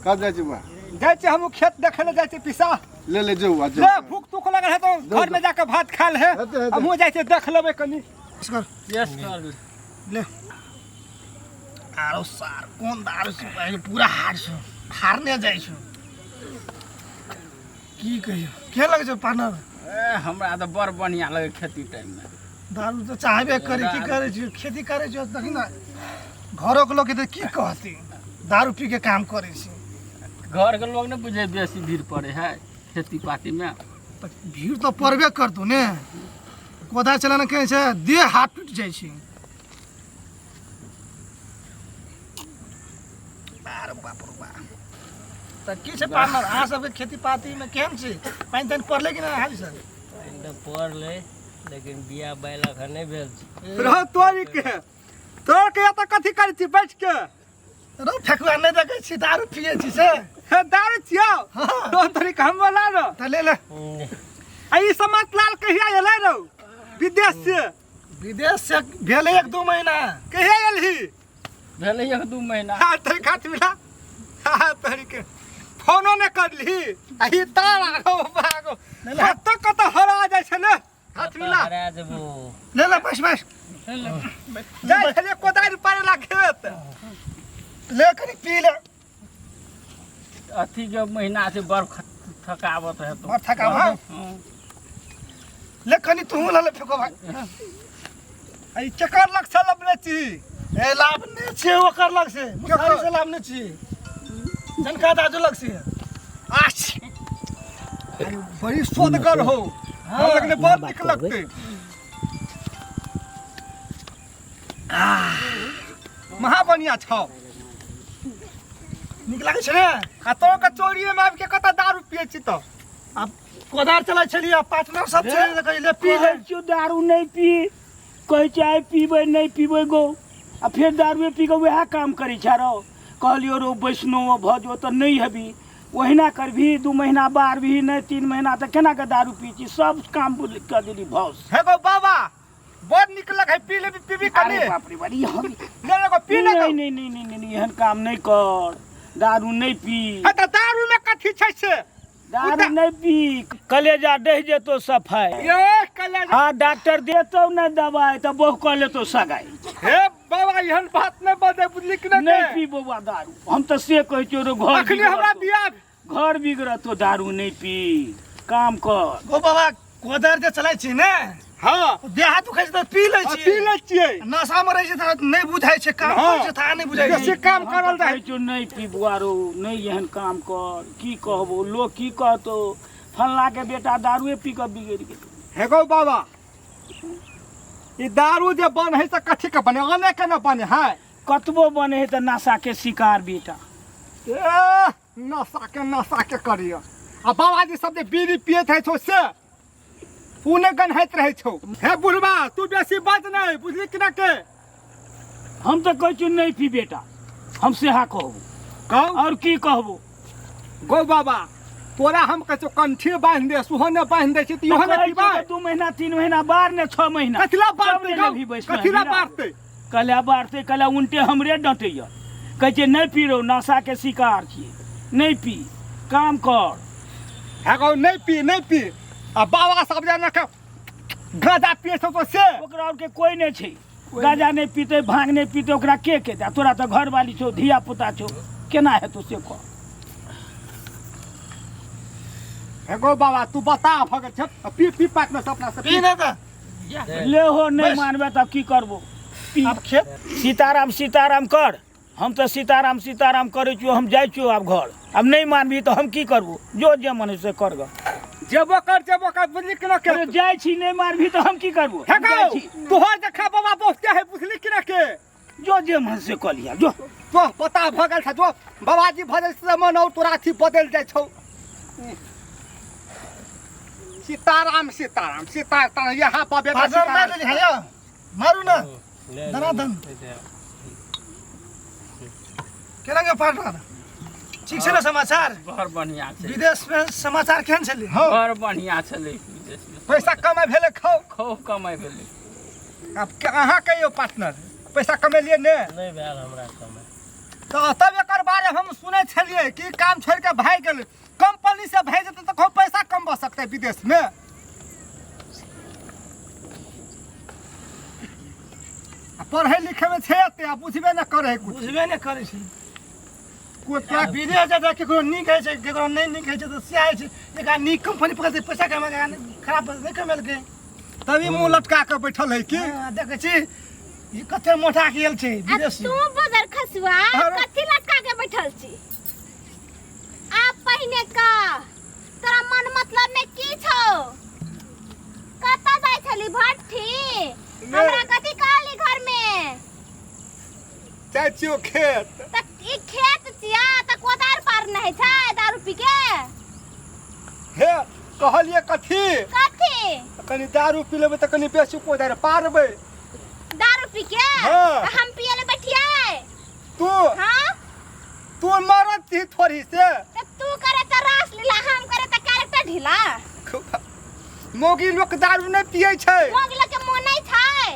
कब जाए बा जाए हम खेत देखे ले जाए पिसा ले जाऊ आज ले भूख तुख लगे है तो घर में जाके भात खा ले हम जाए देख लेबे कनी यस कर ले आरो सार कोन दारू से पूरा हारने जाइ छु की कहियो के लगे छ पार्टनर हमरा तो बड़ बढ़िया लगे खेती टाइम में दारू तो चाहबे करे की करे छु खेती करे छु देखि न घरक लोग के की कहती दारू पी के काम करे छी घर के लोग ने बुझे बेसी भीड़ पड़े है खेती पाती में भीड़ तो पड़बे करतौ ने कोदा चलाना कहे छै देह हाथ टूट जाइ छी अरे बाप रे बाप त की छै पार्टनर आ सब के खेती पाती में केहन छै पानी तानी पड़ले कि ना हाल सर एकदम पड़ले लेकिन बिया बैला घर नहीं भेल छै रह तोरी के तोर के त कथि करै छी बैठ के रो ठकुआ नहीं देखे छी दारू पिए छी से हे दारू छियो तो तोरी हम बोला रो त ले ले आई समाज लाल कहिया एलै रो विदेश से भेले 1-2 महीना कहिया एलही भेले 1-2 महीना हां तोरी खात मिला हां तोरी के फोनो ने करली आई तारा रो भागो कत हरा जाय छै ले हाथ मिला हरा देबो ले ले बस जाय छले कोदारी पारे ला खेत ले कनी पी ले अथी के महीना से बड़ थकावत है तो और थकावत ले कनी तू ले फेको भाई आई चक्कर लग छ लबने छी ए लाभ ने छे ओकर लग से मुसारी से लाभ ने छी जनका दाजू लग से आछ बड़ी सोदगर हो हम लगने बहुत निक लगते महा बढ़िया छ निक लागे छै ने आ तो के चोरिए में आब के कत दारू पिए छी तो अब कोदार चला छलिए पार्टनर सब छै कहि ले पी ले क्यों दारू नहीं पी कोई चाय पीबे नहीं पीबे गो आ फिर दारू पी के वह काम करी छारो कहलियो रो वैष्णव भजो तो नहीं हबी वहिना करभी 2 महीना बार भी नहीं 3 महीना तक केना के दारू पी छी सब काम कर देली भौस हे गो बाबा बहुत निक लगे पी ले पीबी कनी अरे बाप रे बड़ी हम ले ले को पी ले नहीं एहन काम नहीं कर दारू नहीं पी आ त दारू में कथि छै से दारू नहीं पी कलेजा डह जेतो सफाई ये कले हाँ डॉक्टर देतो न दवाई तो बहु कर लेतो सगाई हे बाबा एहन बात नहीं बदे बुझली कि नहीं पी बउआ दारू हम तो से कहै छियो रो घर अखनी हमरा बियाह घर बिगड़ तो दारू नहीं पी काम कर गो बाबा कोदार जे चलाइ छी ने हां देह हाथ दुखाइ छै त पी लै छी पी ले छियै नशा में रहै छै त नहीं बुझाइ छै काम हाँ। करै छै था नहीं बुझाइ जैसे छै काम करल कहै जाय छियो नहीं पी बुआरो नहीं एहन काम कर की कहबो लोग की कहतो फल्ला के बेटा दारूए पी के बिगड़ गेल हे गो बाबा ई दारू जे बन है त कथि के बने आने के न बने है कतबो बने है त नशा के शिकार बेटा ए नशा के करियो आ बाबाजी सब जे बीड़ी पियत है छो से पुने गनहैत रहे छो हे बुढ़वा तू बेसी बात नहीं बुझली कि ना के हम तो कहै छियो नहीं पी बेटा हम से हा कहबो कहो और की कहबो गो बाबा तोरा हम कहो कंठी बांध दे सुहने बांध दे छी त योहने पीबा 2 महीना 3 महीना बार ने 6 महीना कथिला बारते सब ने भी वैष्णव कथिला हीरा। बारते कला बारते कला उल्टे हमरे डटैया कहै छै नहीं पी रो नशा के शिकार छिए नहीं पी काम कर हे गो नहीं पी आ बाबा सब जाने के गाजा पिए छो तो से ओकरा और के कोई नहीं छै गाजा नहीं पीते भांग नहीं पीते ओकरा के दे तोरा तो घर वाली छो धिया पुता छो केना है तो से कह हे गो बाबा तू बता भग छ पी पाक में सपना से पी ना त ले हो नहीं बस। मानबे तब की करबो पी। अब खेत सीताराम कर हम तो सीताराम करे छियो हम जाय छियो अब घर अब नहीं मानबी तो हम की करबो जो जे मन से कर ग जेबो कर बुझली कि ना के अरे जाय छी नहीं मानबी तो हम की करबो हे हम जाय गो छी तोहर देखा बाबा बहुते है बुझली कि ना के जो जे मन से कर लिया जो तो पता भगल छ जो बाबाजी भजल से मन और तोरा थी बदल जाय छौ सीताराम यहाँ पर बेटा पार्टनर मैं ले लिया मारू ना दनादन केना के पार्टनर ठीक छै ना समाचार बड़ बढ़िया छै विदेश में समाचार केहन छलै बड़ बढ़िया छलै विदेश में पैसा कमाई भेले खाओ खूब कमाई भेलै अब अहाँ कहियो पार्टनर पैसा कमेलिए ने नहीं भेल हमरा समय तो तब एकर बारे हम सुनै छलिए कि काम छोड़ के भाग गेल कंपनी से भेज देते तो खूब पैसा कमा सकते विदेश में। पढ़े लिखे में छे एते आ बुझबे न करे कुछ बुझबे नहि करै छै कोई क्या विदेश जाता केकरो नीक है छै केकरो नहीं नीक है छै तो से आए छै एकरा नीक कंपनी पकड़ते पैसा कमा के खराब नहीं कमेलकै तभी मुंह लटका के बैठल है कि देखै छी ई कते मोटा गेल छै विदेश तू बदर खसुआ कथी लटका के बैठल छी आप पहिने का तोरा मन मतलब में की छौ कता जाय छली भट्ठी हमरा कथी कहली घर में चाचियो खेत त ई खेत छिया त कोदार पार नहीं छै दारू पी के हे कहलिए कथी कथी कनी दारू पी लेबै त कनी बेसी कोदार पारबै दारू पी के हाँ। हम पिए ले बैठिए तू हां तू मरत थी थोड़ी से त तू करे त रास लीला हम करे त कैरेक्टर ढीला मोगी लोग दारू नहीं पिए छै मोगिला के मन नहीं छै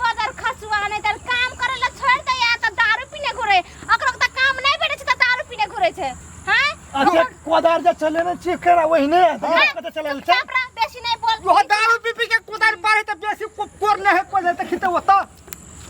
बदर खसुआ नहीं त काम करे ला छोड़ दे या त दारू पीने घुरे अकरो त काम नहीं भेटे छै त दारू पीने घुरे छै हैं अच्छा कोदार जे चले ने चेक करा वही ने कते चलल छै चापरा बेसी नहीं बोल यो दारू पी पी के कोदार पारे त बेसी कोर नहीं है कोदार त खिते होता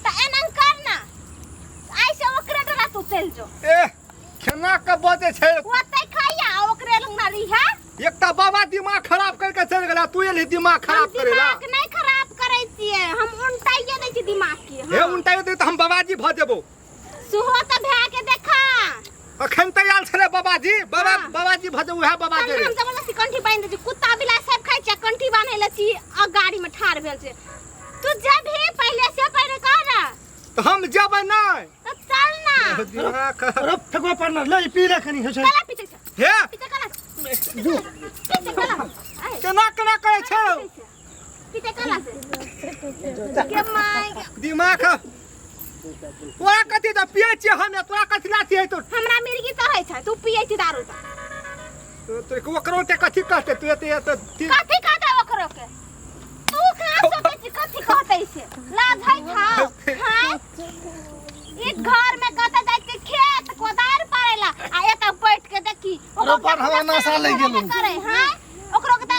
त एनन कर ना ऐसे ओकरे डरा तू चल जो ए खेना के बजे छै ओते खाइया ओकरे लंग ना रही है एक त बाबा दिमाग खराब करके चल गेला तू एली दिमाग खराब करेला दिमाग नहीं खराब करे छिए हम उल्टाइए दे छी दिमाग के हे उल्टा दे त हम बाबाजी भ जेबो सुहो त भे के देखा अखन तैयार छले बाबाजी बाबाजी भ जेबो है बाबा के हम जबरदस्ती कंठी बांध दे छी कुत्ता बिलाइ सब खाइ छै कंठी बांधे ले छी आ गाड़ी में ठाड़ भेल छै तू जब भी पहले से पहले कह ना तो हम जेबै नहीं तो चल ना दिमाग अरे फेकवा पार्टनर ले पी ले खनी है छै चला पीछे से हे पीछे कला पीछे कला केना केना करे छै पीछे कला से के माय दिमाग तोरा कथी त पिए छी हम तोरा कथी लाती है तो हमरा मिर्गी चढ़ै छै तू पिए छी दारू तो ओकरो ते कथी कहते तू एते कथी कहते ओकरो के तू कहां से बेची कथी कहते से लाज है था हां ई घर में कत जाय के खेत कोदार पारेला आ एत बैठ के देखी अरे पर हवा नशा लग गेल करे हां ओकरो के त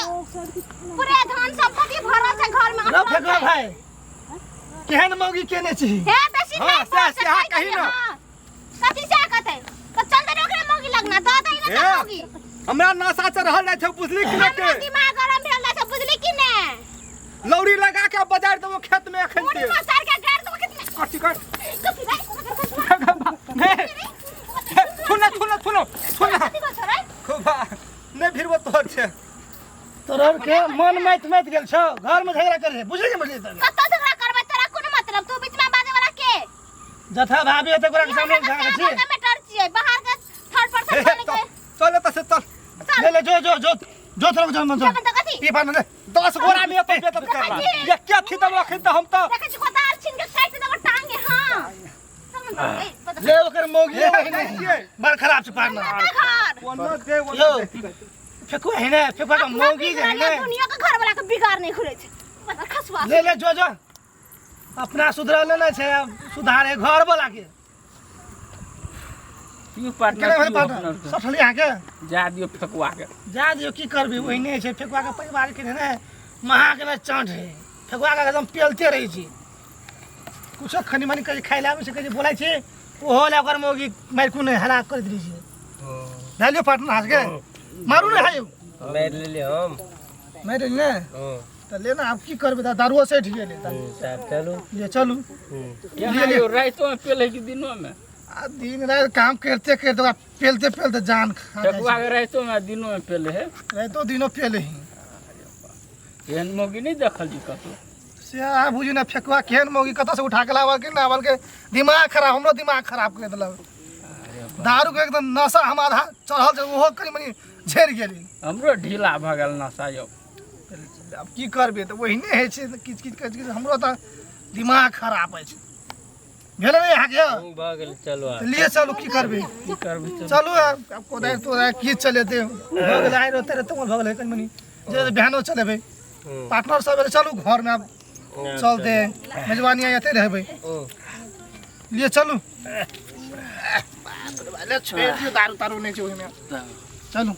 पूरे धान संपत्ति भरल छै घर में अरे फेकवा भाई केहन मौगी केने छी हे बेसी हाँ, नहीं से हाँ कही ना। कथी से कहते तो चल दे ओकरे मौगी लगना दो दे ना हे। मौगी हमरा नशा चढ़ रहल छै बुझली कि हमरा नहीं दिमाग गरम भेल छै बुझली कि ने लौरी लगा के बाजार देबो खेत में एखन मुड़ी के में सर के गाड़ दो कितने कथी कर कथी भाई सुन कथी को छोरै खूब नहीं फिरबो तोर छै तोरा के मन मैथ मैथ गेल छौ घर में झगड़ा करे बुझली कि बुझली त कत्तो झगड़ा करबै तोरा कोनो मतलब तू बीच में बाजे वाला के जथा भाभी है तोरा के सामने झगड़ा छी में डर छियै बाहर के थर्ड पर्सन बोले के चल त से चल ले जो तोरा के जन्म जब तक कथी पी पान ले 10 गोरा में तो बेदर करला ये क्या थी तब अखन त हम त देखे छी कोदार छीन के काट देबो टांगे हां समझ ए ले ओकर मौगी वही नहीं बड़ खराब छ पार्टनर घर कोनो दे यो फेकवा है ना फेकवा का मौगी जे है ना दुनिया का घर वाला के बिगाड़ नहीं खुले छै बता खसवा ले जो अपना सुधरल ना छै सुधारे घर वाला के क्यों केना पार्टनर भेल क्यों पार्टनर अपना सठली यहाँ के जा दियो फेकुआ के जा दियो की करबी ओहिने छै फेकवा के परिवार के ने महा के ना चांट है फेकवा के एकदम पेलते रही छी कुछ खनी मनी कहे खाइ लाबे छै कहे बोलाइ छै ओहो ले ओकर मौगी मारकू ने हलाक कर दी छै डालियो पार्टनर हाथ के मारू ने हाय मैं ले ले हम मार ले त लेना अब की करबे दारुओ से ठीक ले साहब चलो ये चलू यहाँ यो रातों में पेले कि दिनों में आ दिन रात काम करते करते ओकरा पेलते पेलते जान खा फेकुआ के रातों में दिनों में पेले है रातो दिनो पेले ही एहन मौगी नहीं देखल जी कतो से आ बुझी ना फेकवा केहन मौगी कत से उठा के लावल के नावल के दिमाग खराब हमरो दिमाग खराब कर देलक दारू के एकदम नशा हम आधा चढ़ल छै ओहो कनी मनी झेर गेली हमरो ढीला भगल नशा यो अब की करबे त वही नहीं है छै किच किच किच हमरो त दिमाग खराब है छै भेले नहीं हाके हम भागल चलो आ लिए चलो की करबे की करबे चलो अब कोदाय तो की चलेते भगल आइ रहते रहते भगल है कनी मनी जे बिहानो चले भाई पार्टनर सब चलू घर में अब चलते मेजबानी आते रहबे लिए चलू ले छोड़ दियो दारू तारू नहीं चाहिए में चलो